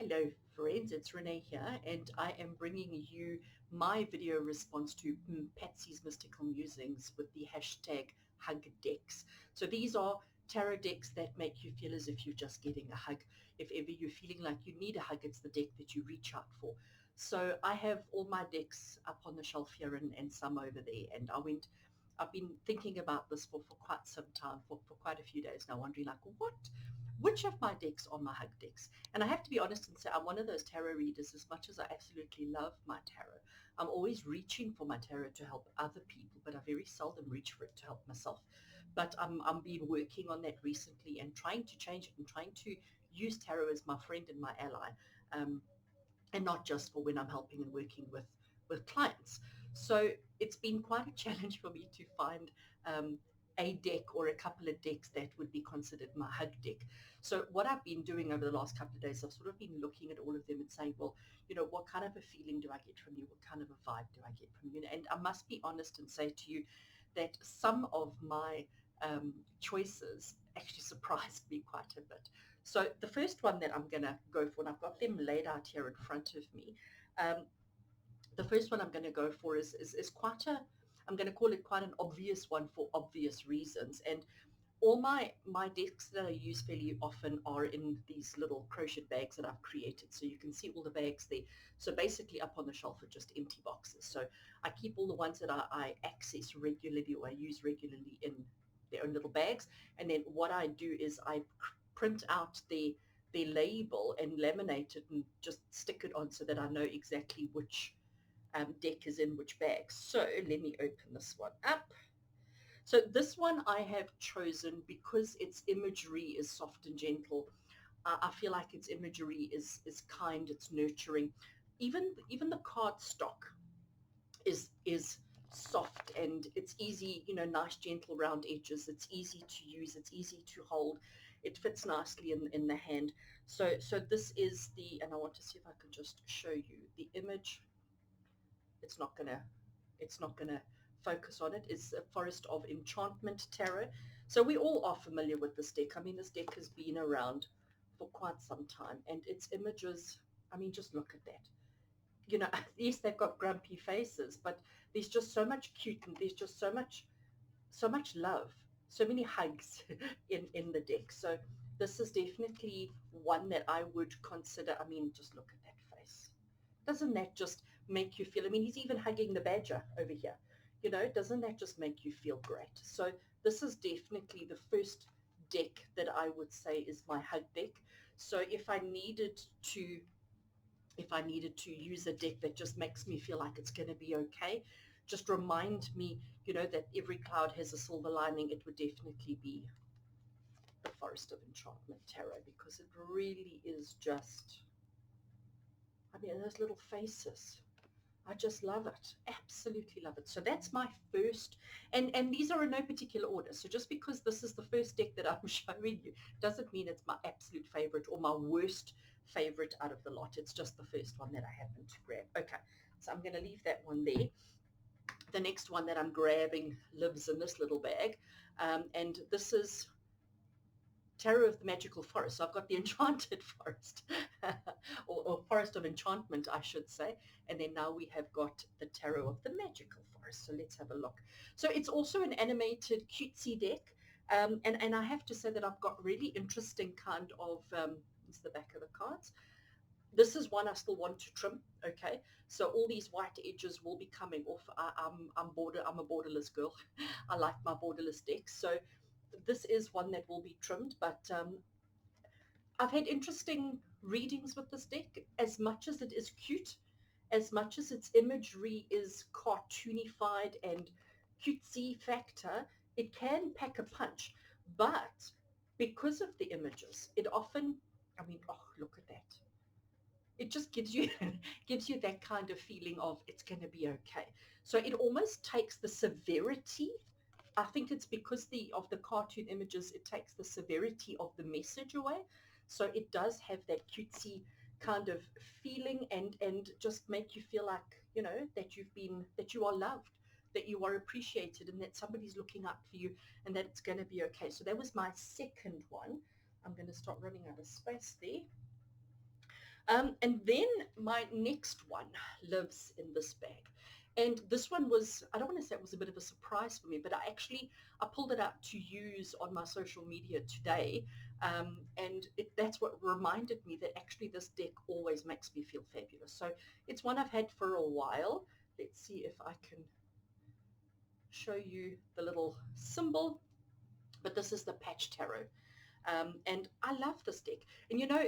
Hello friends, it's Rene here, and I am bringing you my video response to Patsy's Mystical Musings with the hashtag HUGDECKS. So these are tarot decks that make you feel as if you're just getting a hug. If ever you're feeling like you need a hug, it's the deck that you reach out for. So I have all my decks up on the shelf here and some over there, and I've been thinking about this for quite some time, for quite a few days now, wondering like which of my decks are my hug decks? And I have to be honest and say I'm one of those tarot readers. As much as I absolutely love my tarot, I'm always reaching for my tarot to help other people, but I very seldom reach for it to help myself. But I'm been working on that recently and trying to change it and trying to use tarot as my friend and my ally, um, and not just for when I'm helping and working with clients. So it's been quite a challenge for me to find a deck or a couple of decks that would be considered my hug deck. So what I've been doing over the last couple of days, I've sort of been looking at all of them and saying, well, what kind of a feeling do I get from you? What kind of a vibe do I get from you? And I must be honest and say to you that some of my choices actually surprised me quite a bit. So the first one that I'm going to go for, and I've got them laid out here in front of me, um, the first one I'm going to go for is quite a, I'm going to call it quite an obvious one for obvious reasons. And all my decks that I use fairly often are in these little crochet bags that I've created. So you can see all the bags there. So basically up on the shelf are just empty boxes. So I keep all the ones that I access regularly or I use regularly in their own little bags. And then what I do is I print out the label and laminate it and just stick it on so that I know exactly which deck is in which bag. So let me open this one up. So this one I have chosen because its imagery is soft and gentle. I feel like its imagery is kind, it's nurturing. Even the card stock is soft and it's easy, nice gentle round edges. It's easy to use, it's easy to hold. It fits nicely in the hand. So this is and I want to see if I can just show you the image. It's not gonna focus on it. It's a Forest of Enchantment tarot. So we all are familiar with this deck. I mean, this deck has been around for quite some time, and its images, I mean, just look at that. Yes, they've got grumpy faces, but there's just so much cute and there's just so much love, so many hugs in the deck. So this is definitely one that I would consider. I mean, just look at that face. Doesn't that just make you feel? I mean, he's even hugging the badger over here. Doesn't that just make you feel great? So this is definitely the first deck that I would say is my hug deck. So to if I needed to use a deck that just makes me feel like it's going to be okay, just remind me, that every cloud has a silver lining, it would definitely be the Forest of Enchantment tarot, because it really is just, I mean, those little faces. I just love it. Absolutely love it. So that's my first, and these are in no particular order. So just because this is the first deck that I'm showing you doesn't mean it's my absolute favorite or my worst favorite out of the lot. It's just the first one that I happen to grab. Okay, so I'm going to leave that one there. The next one that I'm grabbing lives in this little bag, and this is Tarot of the Magical Forest. So I've got the Enchanted Forest, or Forest of Enchantment, I should say. And then now we have got the Tarot of the Magical Forest. So let's have a look. So it's also an animated cutesy deck. And I have to say that I've got really interesting kind of, this is the back of the cards. This is one I still want to trim. Okay, so all these white edges will be coming off. I'm a borderless girl. I like my borderless decks. So this is one that will be trimmed, but I've had interesting readings with this deck. As much as it is cute, as much as its imagery is cartoonified and cutesy factor, it can pack a punch. But because of the images, it often, I mean, oh, look at that. It just gives you gives you that kind of feeling of it's going to be okay. So it almost takes the severity. I think it's because of the cartoon images, it takes the severity of the message away. So it does have that cutesy kind of feeling and just make you feel like, that you are loved, that you are appreciated, and that somebody's looking out for you, and that it's going to be okay. So that was my second one. I'm going to start running out of space there. And then my next one lives in this bag. And this one was, I don't want to say it was a bit of a surprise for me, but I pulled it out to use on my social media today. And that's what reminded me that actually this deck always makes me feel fabulous. So it's one I've had for a while. Let's see if I can show you the little symbol. But this is the Patch Tarot. And I love this deck. And you know,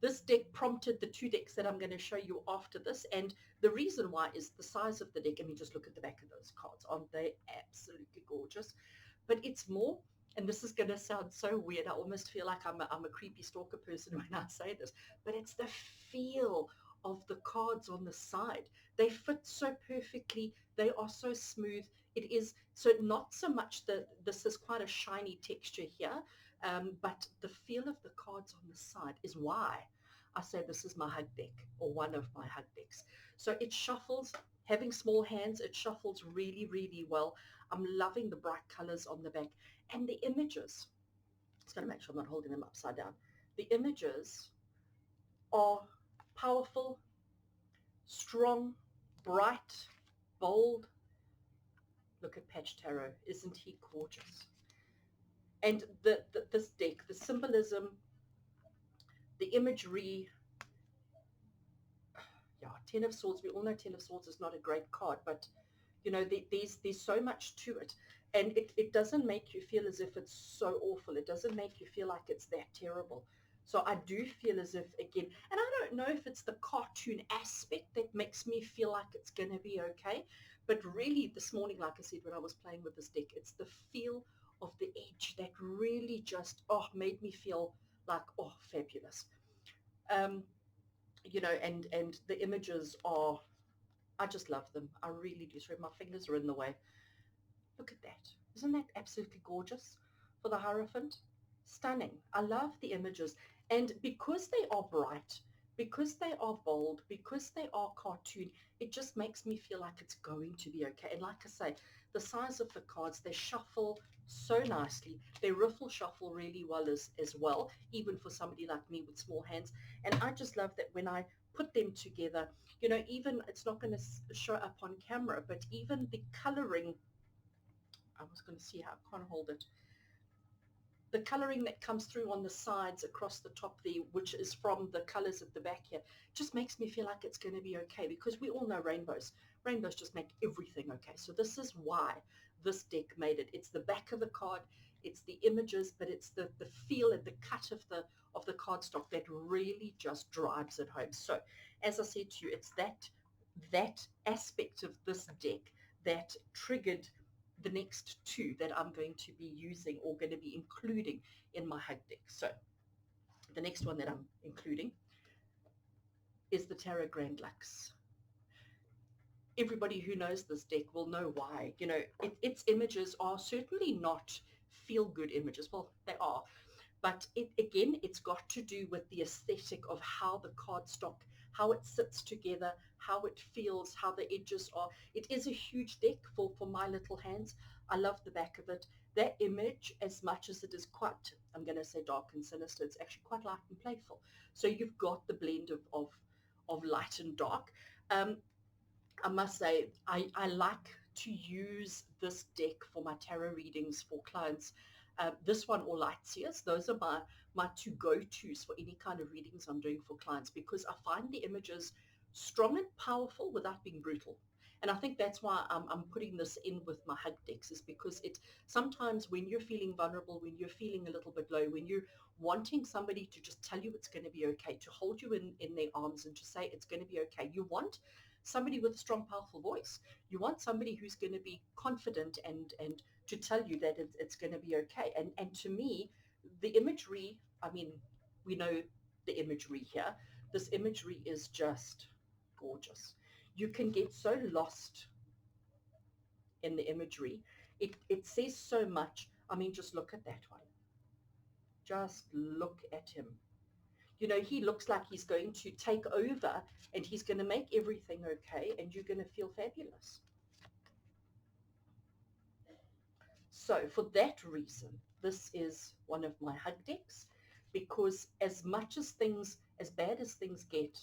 this deck prompted the two decks that I'm going to show you after this. And the reason why is the size of the deck. I mean, just look at the back of those cards. Aren't they absolutely gorgeous? But it's more, and this is going to sound so weird. I almost feel like I'm a creepy stalker person when I say this, but it's the feel of the cards on the side. They fit so perfectly. They are so smooth. It is so not so much that this is quite a shiny texture here, but the feel of the cards on the side is why I say this is my hug deck or one of my hug decks. So it shuffles, having small hands, it shuffles really, really well. I'm loving the bright colors on the back and the images. Just going to make sure I'm not holding them upside down. The images are powerful, strong, bright, bold. Look at Patch Tarot. Isn't he gorgeous? And this deck, the symbolism, the imagery, yeah, Ten of Swords. We all know Ten of Swords is not a great card, but you know, there's so much to it. And it doesn't make you feel as if it's so awful. It doesn't make you feel like it's that terrible. So I do feel as if, again, and I don't know if it's the cartoon aspect that makes me feel like it's going to be okay. But really, this morning, like I said, when I was playing with this deck, it's the feel of the edge that really just, made me feel like, fabulous. Um, you know, and the images are, I just love them. I really do. Sorry, my fingers are in the way. Look at that. Isn't that absolutely gorgeous for the Hierophant? Stunning. I love the images. And because they are bright, because they are bold, because they are cartoon, it just makes me feel like it's going to be okay. And like I say, the size of the cards, they shuffle so nicely. They riffle shuffle really well as well, even for somebody like me with small hands. And I just love that when I put them together, you know, even it's not going to show up on camera, but even the coloring, I was going to see how I can't hold it. The coloring that comes through on the sides across the top there, which is from the colors at the back here, just makes me feel like it's going to be okay, because we all know rainbows. Rainbows just make everything okay. So this is why this deck made it. It's the back of the card, it's the images, but it's the feel and the cut of the cardstock that really just drives it home. So as I said to you, it's that aspect of this deck that triggered the next two that I'm going to be using or going to be including in my hug deck. So the next one that I'm including is the Tarot Grand Lux. Everybody who knows this deck will know why. You know, its images are certainly not feel-good images. Well, they are, but it's got to do with the aesthetic of how the cardstock, how it sits together, how it feels, how the edges are. It is a huge deck for my little hands. I love the back of it. That image, as much as it is quite, I'm going to say dark and sinister, it's actually quite light and playful. So you've got the blend of light and dark. I must say, I like to use this deck for my tarot readings for clients. This one or Lightseers, those are my two go-tos for any kind of readings I'm doing for clients, because I find the images strong and powerful without being brutal. And I think that's why I'm putting this in with my hug decks, is because it sometimes when you're feeling vulnerable, when you're feeling a little bit low, when you're wanting somebody to just tell you it's going to be okay, to hold you in their arms and to say it's going to be okay, you want somebody with a strong, powerful voice. You want somebody who's going to be confident and to tell you that it's going to be okay. And to me, the imagery, I mean, we know the imagery here. This imagery is just gorgeous. You can get so lost in the imagery. It says so much. I mean, just look at that one. Just look at him. You know, he looks like he's going to take over and he's going to make everything okay and you're going to feel fabulous. So for that reason, this is one of my hug decks. because as bad as things get,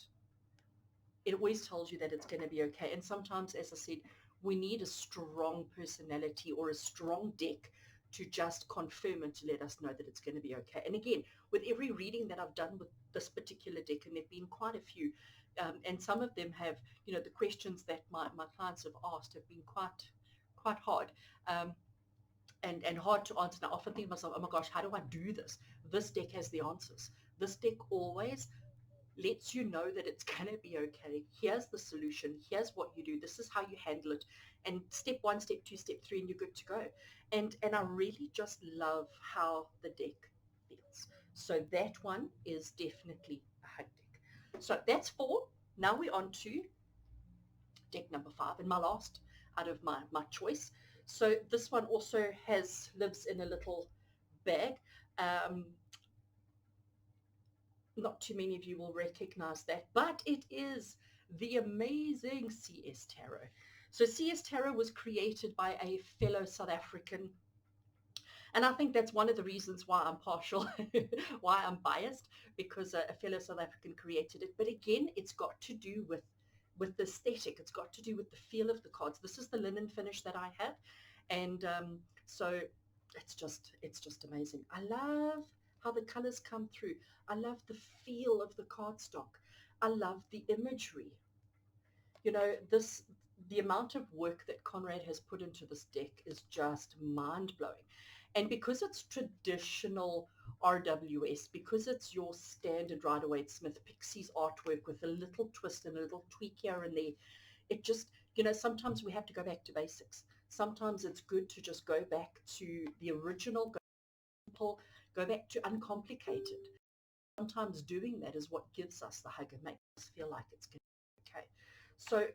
it always tells you that it's going to be okay. And sometimes, as I said, we need a strong personality or a strong deck to just confirm and to let us know that it's going to be okay. And again, with every reading that I've done with this particular deck, and there have been quite a few, and some of them have, the questions that my clients have asked have been quite hard. And hard to answer. Now, I often think to myself, oh my gosh, how do I do this? This deck has the answers. This deck always lets you know that it's going to be okay. Here's the solution. Here's what you do. This is how you handle it. And step 1, step 2, step 3, and you're good to go. And I really just love how the deck feels. So that one is definitely a hug deck. So that's 4. Now we're on to deck number 5, and my last out of my choice. So this one also lives in a little bag. Not too many of you will recognize that, but it is the amazing CS Tarot. So CS Tarot was created by a fellow South African, and I think that's one of the reasons why I'm partial, why I'm biased, because a fellow South African created it. But again, it's got to do with the aesthetic. It's got to do with the feel of the cards. This is the linen finish that I have, and so it's just amazing. I love how the colors come through. I love the feel of the cardstock. I love the imagery. The amount of work that Conrad has put into this deck is just mind-blowing. And because it's traditional RWS, because it's your standard Rider-Waite-Smith Pixies artwork with a little twist and a little tweak here and there, it just, sometimes we have to go back to basics. Sometimes it's good to just go back to the original, go back to uncomplicated. Sometimes doing that is what gives us the hug and makes us feel like it's going to be okay. So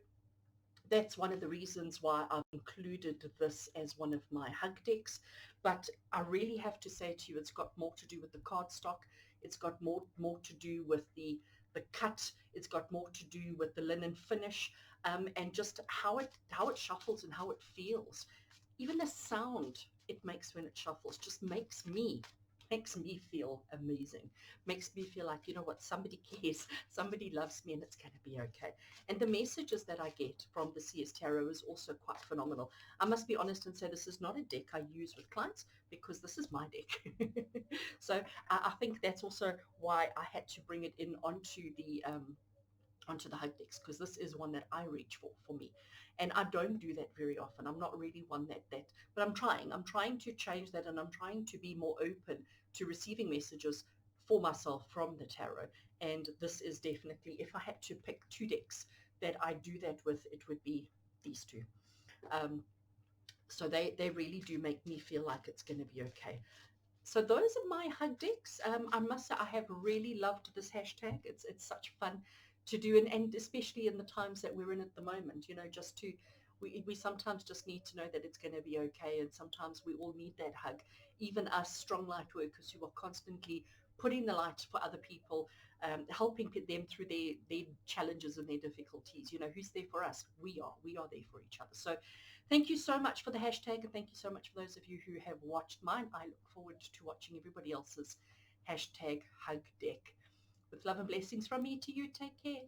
that's one of the reasons why I've included this as one of my hug decks. But I really have to say to you, it's got more to do with the cardstock. It's got more to do with the cut. It's got more to do with the linen finish, and just how it shuffles and how it feels. Even the sound it makes when it shuffles just makes me feel amazing. Makes me feel like, you know what, somebody cares, somebody loves me, and it's going to be okay. And the messages that I get from the CS Tarot is also quite phenomenal. I must be honest and say this is not a deck I use with clients because this is my deck. So I think that's also why I had to bring it in onto the hug decks, because this is one that I reach for me, and I don't do that very often. I'm not really one that but I'm trying to change that, and I'm trying to be more open to receiving messages for myself from the tarot. And this is definitely, if I had to pick 2 decks that I do that with, it would be these 2. So they really do make me feel like it's going to be okay. So those are my hug decks. I must say I have really loved this hashtag. It's such fun to do, and especially in the times that we're in at the moment, just to, we sometimes just need to know that it's going to be okay, and sometimes we all need that hug. Even us strong light workers who are constantly putting the light for other people, helping them through their challenges and their difficulties. Who's there for us? We are there for each other. So thank you so much for the hashtag, and thank you so much for those of you who have watched mine. I look forward to watching everybody else's hashtag hug deck. With love and blessings from me to you. Take care.